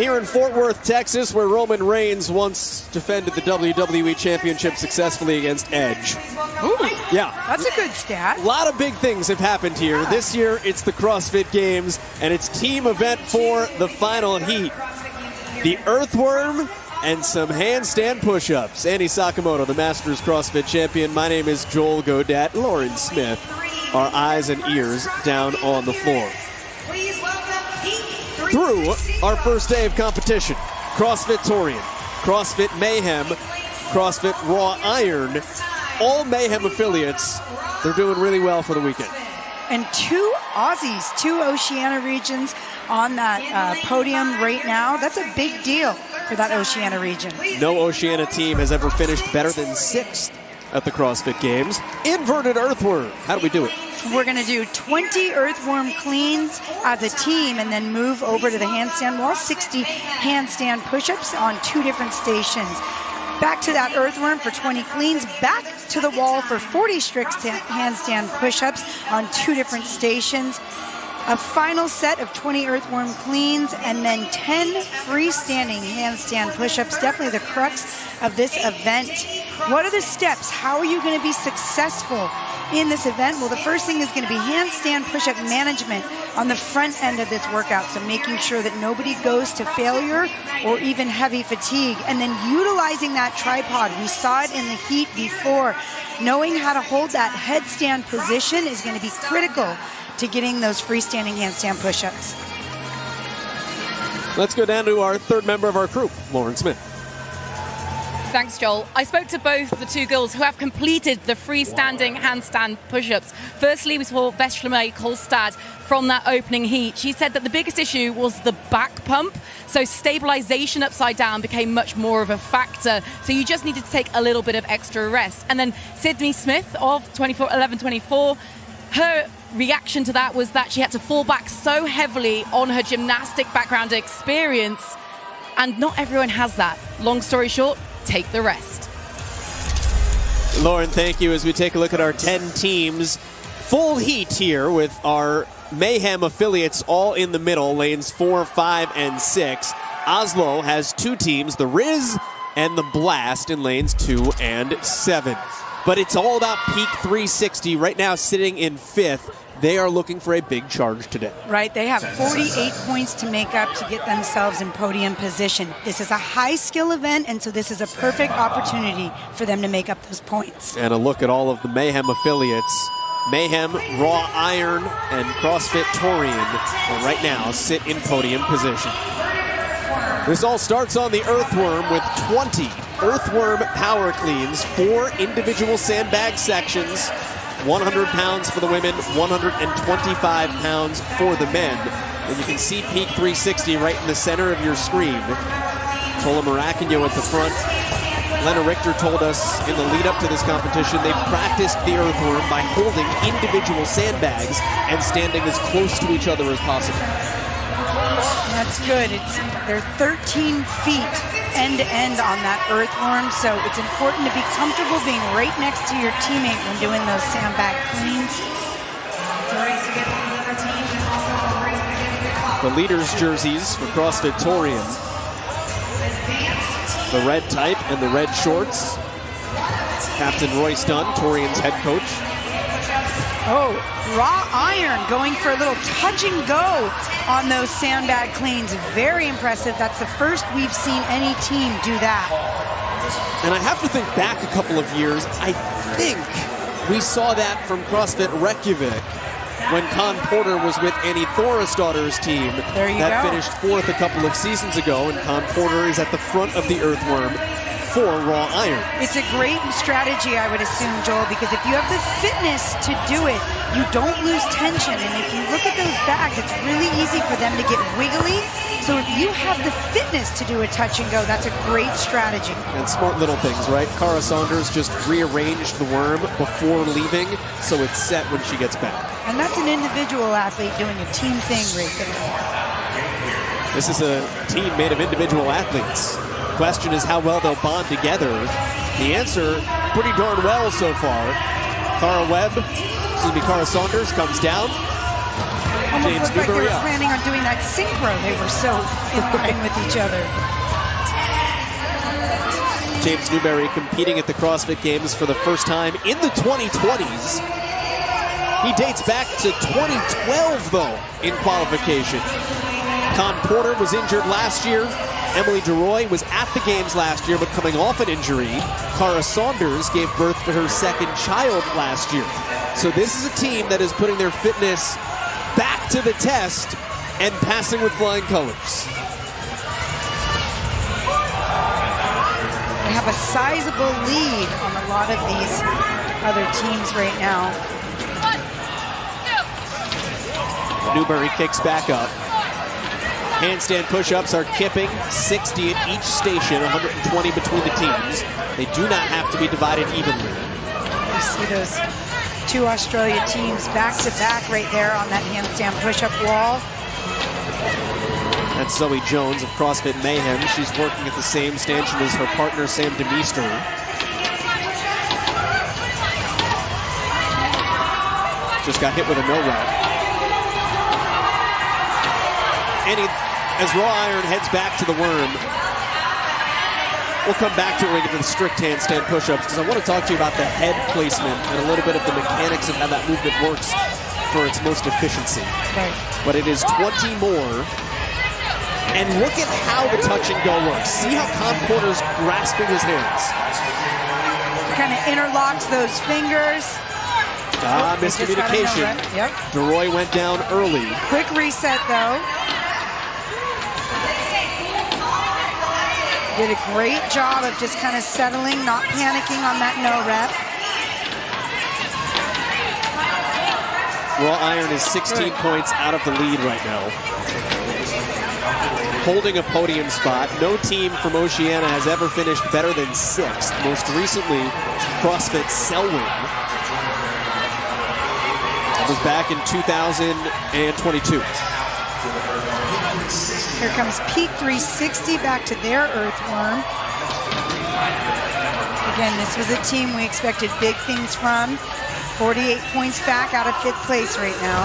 Here in Fort Worth, Texas, where Roman Reigns once defended the WWE Championship successfully against Edge. Ooh, yeah. That's a good stat. A lot of big things have happened here. This year, it's the CrossFit Games, and it's team event for the final heat. The Earthworm and some handstand push-ups. Andy Sakamoto, the Masters CrossFit champion. My name is Joel Godat. Lauren Smith, our eyes and ears down on the floor. Through our first day of competition, CrossFit Torian, CrossFit Mayhem, CrossFit Raw Iron, all Mayhem affiliates, they're doing really well for the weekend. And two Aussies, two Oceania regions on that podium right now. That's a big deal for that Oceania region. No Oceania team has ever finished better than 6th at the CrossFit Games. Inverted Earthworm. How do we do it? We're going to do 20 Earthworm cleans as a team and then move over to the handstand wall, 60 handstand push-ups on 2 different stations. Back to that Earthworm for 20 cleans, back to the wall for 40 strict handstand push-ups on 2 different stations. A final set of 20 Earthworm cleans and then 10 freestanding handstand push-ups. Definitely the crux of this event. What are the steps? How are you going to be successful in this event? Well, the first thing is going to be handstand push-up management on the front end of this workout. So making sure that nobody goes to failure or even heavy fatigue. And then utilizing that tripod. We saw it in the heat before. Knowing how to hold that headstand position is going to be critical to getting those freestanding handstand push-ups. Let's go down to our third member of our crew, Lauren Smith. Thanks, Joel. I spoke to both the two girls who have completed the freestanding handstand push-ups. Firstly, we saw Veslemay Kolstad from that opening heat. She said that the biggest issue was the back pump, so stabilization upside down became much more of a factor. So you just needed to take a little bit of extra rest. And then Sydney Smith of 11:24, her reaction to that was that she had to fall back so heavily on her gymnastic background experience, and not everyone has that. Long story short, take the rest. Lauren, thank you. As we take a look at our 10 teams, full heat here with our Mayhem affiliates all in the middle, lanes 4, 5, and 6. Oslo has 2 teams, the Riz and the Blast, in lanes 2 and 7. But it's all about Peak 360 right now, sitting in 5th. They are looking for a big charge today. Right, they have 48 points to make up to get themselves in podium position. This is a high skill event, and so this is a perfect opportunity for them to make up those points. And a look at all of the Mayhem affiliates. Mayhem, Raw Iron, and CrossFit Torian will right now sit in podium position. This all starts on the Earthworm with 20 Earthworm power cleans, 4 individual sandbag sections, 100 pounds for the women, 125 pounds for the men. And you can see Peak 360 right in the center of your screen. Tola Maracanio at the front. Lena Richter told us in the lead up to this competition they've practiced the Earthworm by holding individual sandbags and standing as close to each other as possible. That's good. They're 13 feet end-to-end on that Earthworm, so it's important to be comfortable being right next to your teammate when doing those sandbag cleans. The leaders' jerseys for CrossFit Torian. The red type and the red shorts. Captain Royce Dunn, Torian's head coach. Oh, Raw Iron going for a little touch and go on those sandbag cleans. Very impressive. That's the first we've seen any team do that. And I have to think back a couple of years. I think we saw that from CrossFit Reykjavik when Con Porter was with Annie Thorisdottir's team. That finished 4th a couple of seasons ago, and Con Porter is at the front of the Earthworm for Raw Iron. It's a great strategy, I would assume, Joel, because if you have the fitness to do it, you don't lose tension. And if you look at those bags, it's really easy for them to get wiggly. So if you have the fitness to do a touch and go, that's a great strategy. And smart little things, right? Cara Saunders just rearranged the worm before leaving, so it's set when she gets back. And that's an individual athlete doing a team thing right there. This is a team made of individual athletes. Question is how well they'll bond together. The answer, pretty darn well so far. Cara Saunders comes down. Almost James looked like they Newberry were up. planning on doing that synchro. They were so in line with each other. James Newberry competing at the CrossFit Games for the first time in the 2020s. He dates back to 2012, though, in qualification. Con Porter was injured last year. Emily DeRoy was at the games last year, but coming off an injury. Cara Saunders gave birth to her second child last year. So this is a team that is putting their fitness back to the test and passing with flying colors. They have a sizable lead on a lot of these other teams right now. Newberry kicks back up. Handstand push-ups are kipping, 60 at each station, 120 between the teams. They do not have to be divided evenly. You see those two Australia teams back-to-back right there on that handstand push-up wall. That's Zoe Jones of CrossFit Mayhem. She's working at the same stanchion as her partner, Sam DeMeester. Just got hit with a no-rep. As Raw Iron heads back to the worm, we'll come back to it when we get to the strict handstand push-ups, because I want to talk to you about the head placement and a little bit of the mechanics of how that movement works for its most efficiency. Right. But it is 20 more. And look at how the touch and go works. See how Con Porter's grasping his hands. Kind of interlocks those fingers. Miscommunication. Yep. DeRoy went down early. Quick reset, though. Did a great job of just kind of settling, not panicking on that no rep. Raw Iron is 16 points out of the lead right now. Holding a podium spot. No team from Oceania has ever finished better than 6th. Most recently, CrossFit Selwyn. That was back in 2022. Here comes Peak 360 back to their earthworm. Again, this was a team we expected big things from. 48 points back out of 5th place right now.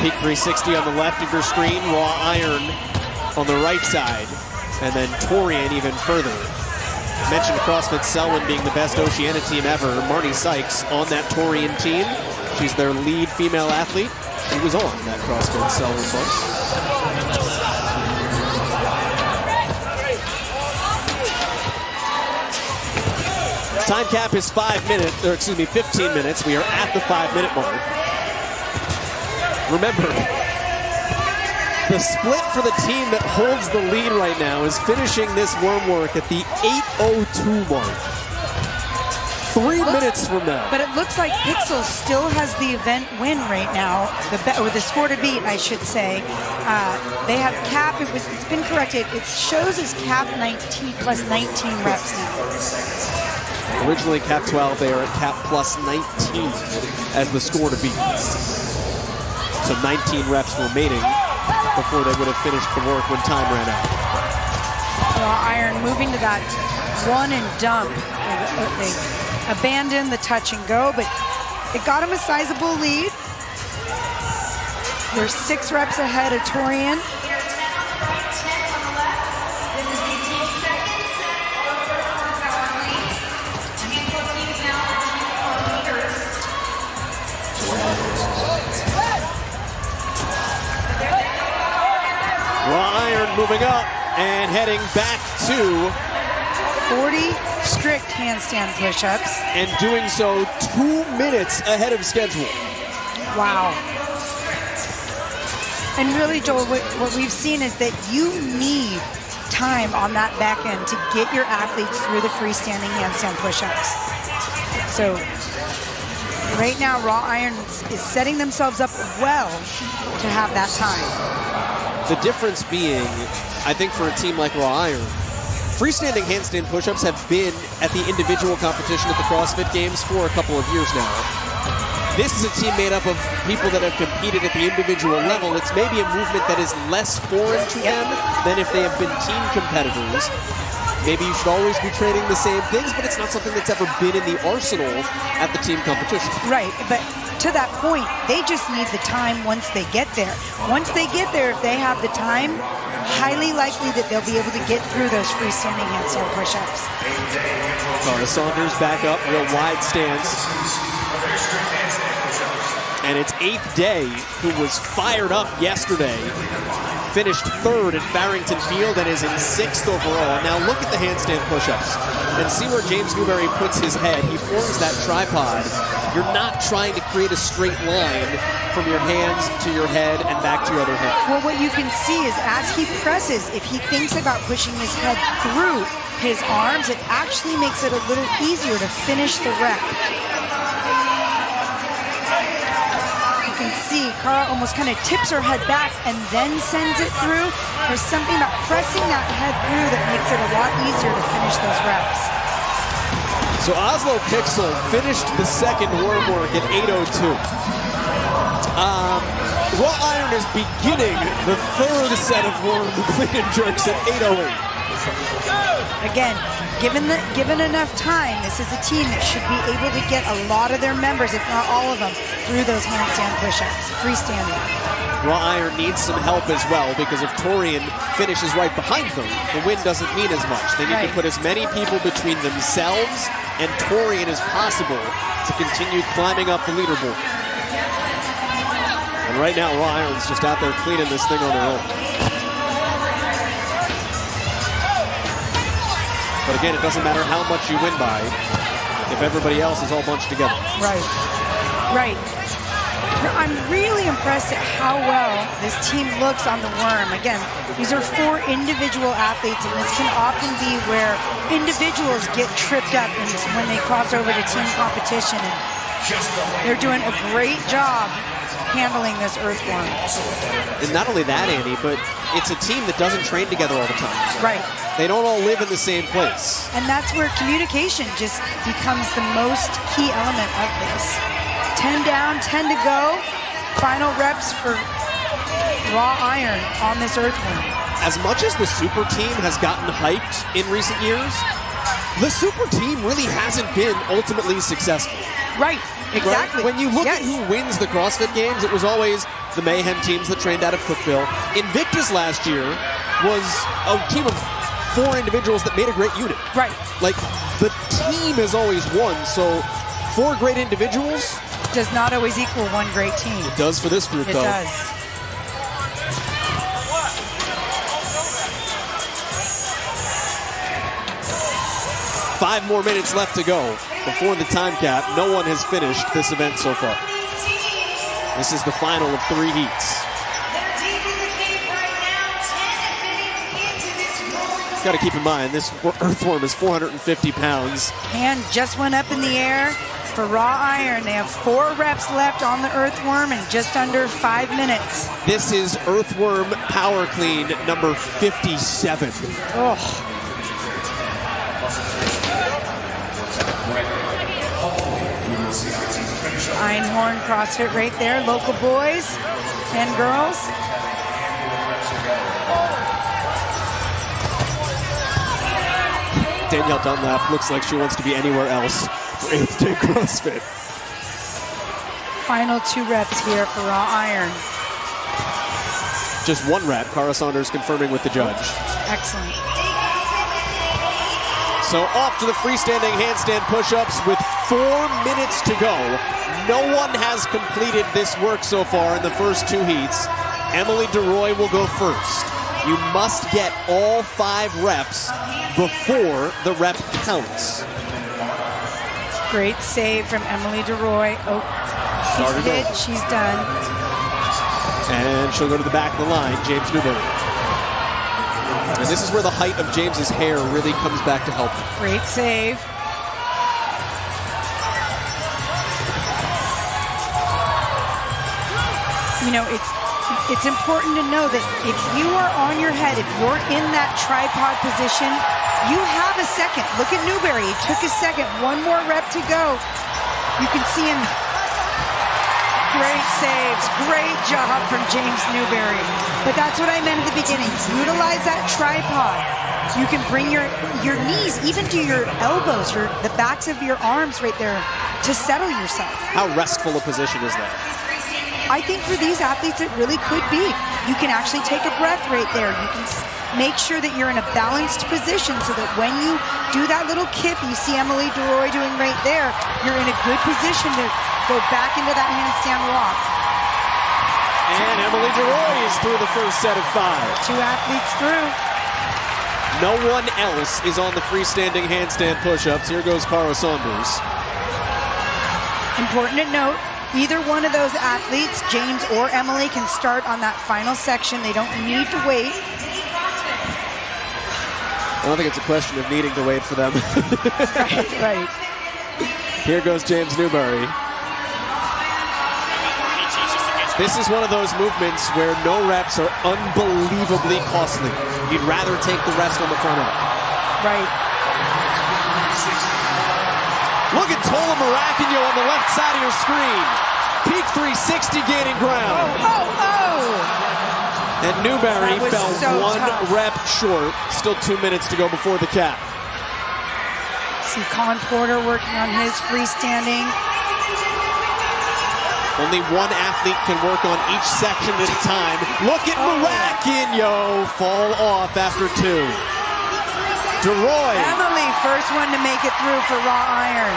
Peak 360 on the left of your screen, Raw Iron on the right side, and then Torian even further. I mentioned CrossFit Selwyn being the best Oceania team ever. Marnie Sykes on that Torian team. She's their lead female athlete. She was on that CrossFit Selwyn bus. Time cap is 15 minutes. We are at the 5-minute mark. Remember, the split for the team that holds the lead right now is finishing this worm work at the 8:02 mark. 3 minutes from now. But it looks like Pixel still has the event win right now, or the score to beat, I should say. They have cap, it's been corrected. It shows as cap 19 plus 19 reps now. Originally cap 12, they are at cap plus 19 as the score to beat. So 19 reps remaining before they would have finished the work when time ran out. Raw Iron moving to that one and dump. They abandoned the touch and go, but it got him a sizable lead. They're 6 reps ahead of Torian. Raw Iron moving up and heading back to 40 strict handstand push-ups. and doing so 2 minutes ahead of schedule. Wow. And really, Joel, what we've seen is that you need time on that back end to get your athletes through the freestanding handstand push-ups. So right now, Raw Iron is setting themselves up well to have that time. The difference being, I think for a team like Raw Iron, freestanding handstand push-ups have been at the individual competition at the CrossFit Games for a couple of years now. This is a team made up of people that have competed at the individual level. It's maybe a movement that is less foreign to them than if they have been team competitors. Maybe you should always be training the same things, but it's not something that's ever been in the arsenal at the team competition. Right, but to that point, they just need the time once they get there. Once they get there, if they have the time, highly likely that they'll be able to get through those freestanding handstand push-ups. Cara Saunders back up, real wide stance. And it's 8th Day, who was fired up yesterday. Finished 3rd at Farrington Field and is in 6th overall. Now look at the handstand push-ups and see where James Newberry puts his head. He forms that tripod. You're not trying to create a straight line from your hands to your head and back to your other hand. Well, what you can see is as he presses, if he thinks about pushing his head through his arms, it actually makes it a little easier to finish the rep. You can see Cara almost kind of tips her head back and then sends it through. There's something about pressing that head through that makes it a lot easier to finish those reps. So Oslo Pixel finished the second worm work at 8:02. Raw Iron is beginning the 3rd set of worm clean and jerks at 8:08. Again, given enough time, this is a team that should be able to get a lot of their members, if not all of them, through those handstand push-ups, freestanding. Raw Iron needs some help as well, because if Torian finishes right behind them, the win doesn't mean as much. They need to put as many people between themselves and Torian as possible to continue climbing up the leaderboard. And right now, Raw Iron's just out there cleaning this thing on their own. But again, it doesn't matter how much you win by if everybody else is all bunched together. Right. I'm really impressed at how well this team looks on the worm. Again, these are 4 individual athletes, and this can often be where individuals get tripped up when they cross over to team competition. And they're doing a great job handling this earthworm. And not only that, Andy, but it's a team that doesn't train together all the time. Right. They don't all live in the same place. And that's where communication just becomes the most key element of this. 10 down, 10 to go. Final reps for Raw Iron on this earthworm. As much as the super team has gotten hyped in recent years, the super team really hasn't been ultimately successful. Right, exactly. Right? When you look at who wins the CrossFit Games, it was always the Mayhem teams that trained out of Cookville. Invictus last year was a team of 4 individuals that made a great unit. Right. Like, the team has always won, so 4 great individuals does not always equal 1 great team. It does for this group, though. It does. Five more minutes left to go before the time cap. No one has finished this event so far. This is the final of 3 heats. Got to keep in mind, this earthworm is 450 pounds. Hand just went up in the air for Raw Iron. They have 4 reps left on the earthworm in just under 5 minutes. This is earthworm power clean number 57. Oh. Einhorn CrossFit right there, local boys and girls. Danielle Dunlap looks like she wants to be anywhere else for 8th Day CrossFit. Final 2 reps here for Raw Iron. Just 1 rep, Cara Saunders confirming with the judge. Excellent. So off to the freestanding handstand push-ups with 4 minutes to go. No one has completed this work so far in the first 2 heats. Emily DeRoy will go first. You must get all 5 reps before the rep counts. Great save from Emily DeRoy. Oh, she's hit, she's done. And she'll go to the back of the line, James Newberry. And this is where the height of James's hair really comes back to help. Great save. You know, it's important to know that if you are on your head, if you're in that tripod position, you have a second. Look at Newberry. He took a second. 1 more rep to go. You can see him. Great saves. Great job from James Newberry. But that's what I meant at the beginning. Utilize that tripod. You can bring your knees even to your elbows, the backs of your arms right there to settle yourself. How restful a position is that? I think for these athletes, it really could be. You can actually take a breath right there. You can make sure that you're in a balanced position so that when you do that little kip you see Emily DeRoy doing right there, you're in a good position to go back into that handstand walk. And Emily DeRoy is through the first set of 5. 2 athletes through. No one else is on the freestanding handstand push-ups. Here goes Cara Saunders. Important to note, either one of those athletes, James or Emily, can start on that final section. They don't need to wait. I don't think it's a question of needing to wait for them. Right. Here goes James Newberry. This is one of those movements where no reps are unbelievably costly. You'd rather take the rest on the front end. Right. Look at Tola Maracchio on the left side of your screen. Peak 360 gaining ground. And Newberry fell so 1 tough. rep short. Still 2 minutes to go before the cap. See Colin Porter working on his freestanding. Only one athlete can work on each section at a time. Look at Maracchio fall off after 2. DeRoy. Emily, first one to make it through for raw iron.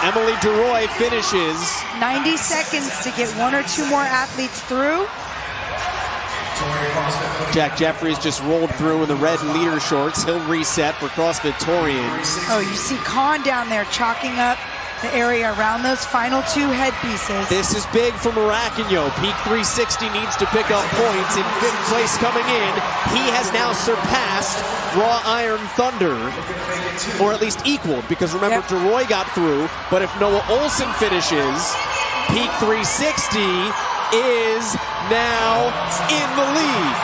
Emily DeRoy finishes. 90 seconds to get 1 or 2 more athletes through. Jack Jeffries just rolled through in the red leader shorts. He'll reset for CrossFit Torians. Oh, you see Con down there chalking up the area around those final 2 headpieces. This is big for Maracchio. Peak 360 needs to pick up points. In 5th place coming in, he has now surpassed Raw Iron Thunder, or at least equaled, because remember, DeRoy got through, but if Noah Olsen finishes, Peak 360 is now in the lead.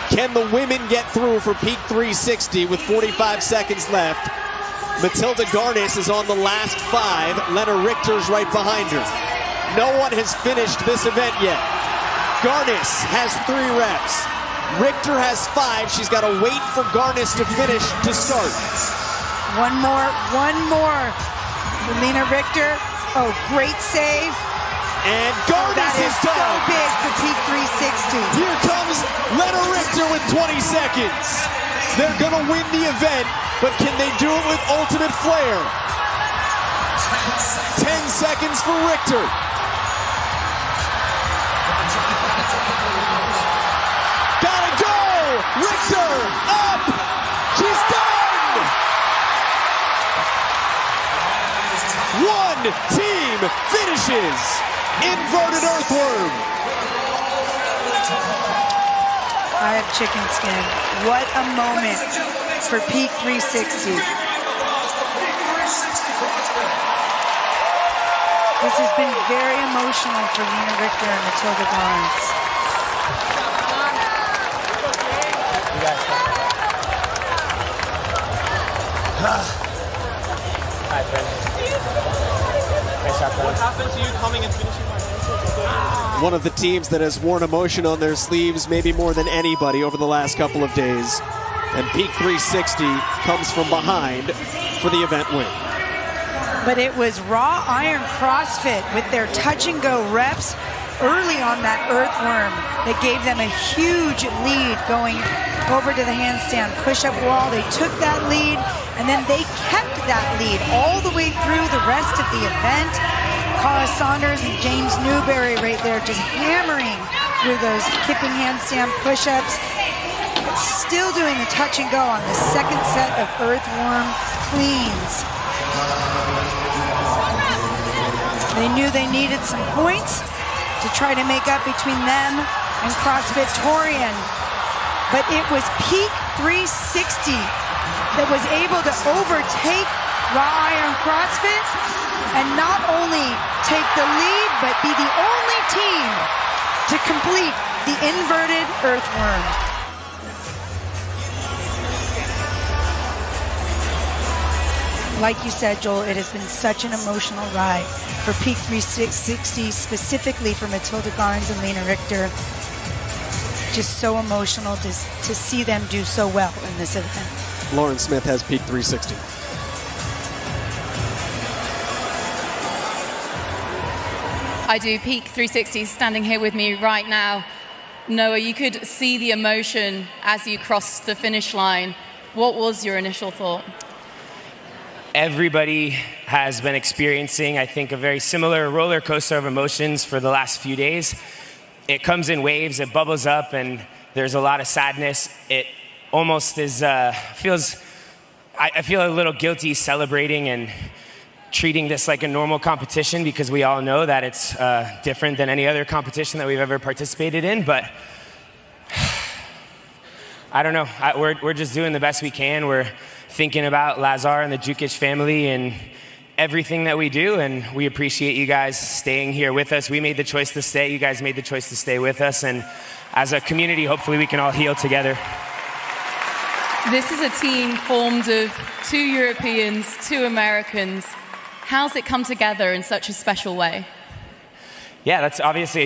Can the women get through for Peak 360 with 45 seconds left? Matilda Garnis is on the last 5. Lena Richter's right behind her. No one has finished this event yet. Garnis has 3 reps. Richter has 5. She's got to wait for Garnis to finish to start. One more for Lena Richter. Oh, great save. And Garnis is done. So big for Peak 360. Here comes Lena Richter with 20 seconds. They're going to win the event, but can they do it with ultimate flair? 10 seconds for Richter. Gotta go! Richter up! She's done! One team finishes. Inverted earthworm. I have chicken skin. What a moment for Peak 360. This has been very emotional for Lena Richter and Matilda Garnis. Hi, friend. What happened to you coming and finishing my race? One of the teams that has worn emotion on their sleeves maybe more than anybody over the last couple of days. And Peak 360 comes from behind for the event win. But it was Raw Iron CrossFit with their touch and go reps early on that earthworm that gave them a huge lead going over to the handstand push-up wall. They took that lead and then they kept that lead all the way through the rest of the event. Cara Saunders and James Newberry right there just hammering through those kipping handstand push-ups. Still doing the touch and go on the second set of earthworm cleans. They knew they needed some points to try to make up between them and CrossFit Torian. But it was Peak 360 that was able to overtake Raw Iron CrossFit and not only take the lead, but be the only team to complete the inverted earthworm. like you said, Joel, it has been such an emotional ride for Peak 360, specifically for Matilda Garns and Lena Richter. Just so emotional to see them do so well in this event. Lauren Smith has Peak 360. I do. Peak 360 standing here with me right now. Noah, you could see the emotion as you crossed the finish line. What was your initial thought? Everybody has been experiencing, I think, a very similar roller coaster of emotions for the last few days. It comes in waves, it bubbles up, and there's a lot of sadness. It almost is, I feel a little guilty celebrating and treating this like a normal competition, because we all know that it's different than any other competition that we've ever participated in. But I don't know, we're just doing the best we can. We're thinking about Lazar and the Jukic family and everything that we do, and we appreciate you guys staying here with us. We made the choice to stay, you guys made the choice to stay with us, and as a community, hopefully we can all heal together. This is a team formed of 2 Europeans, 2 Americans. How's it come together in such a special way? Yeah, that's obviously a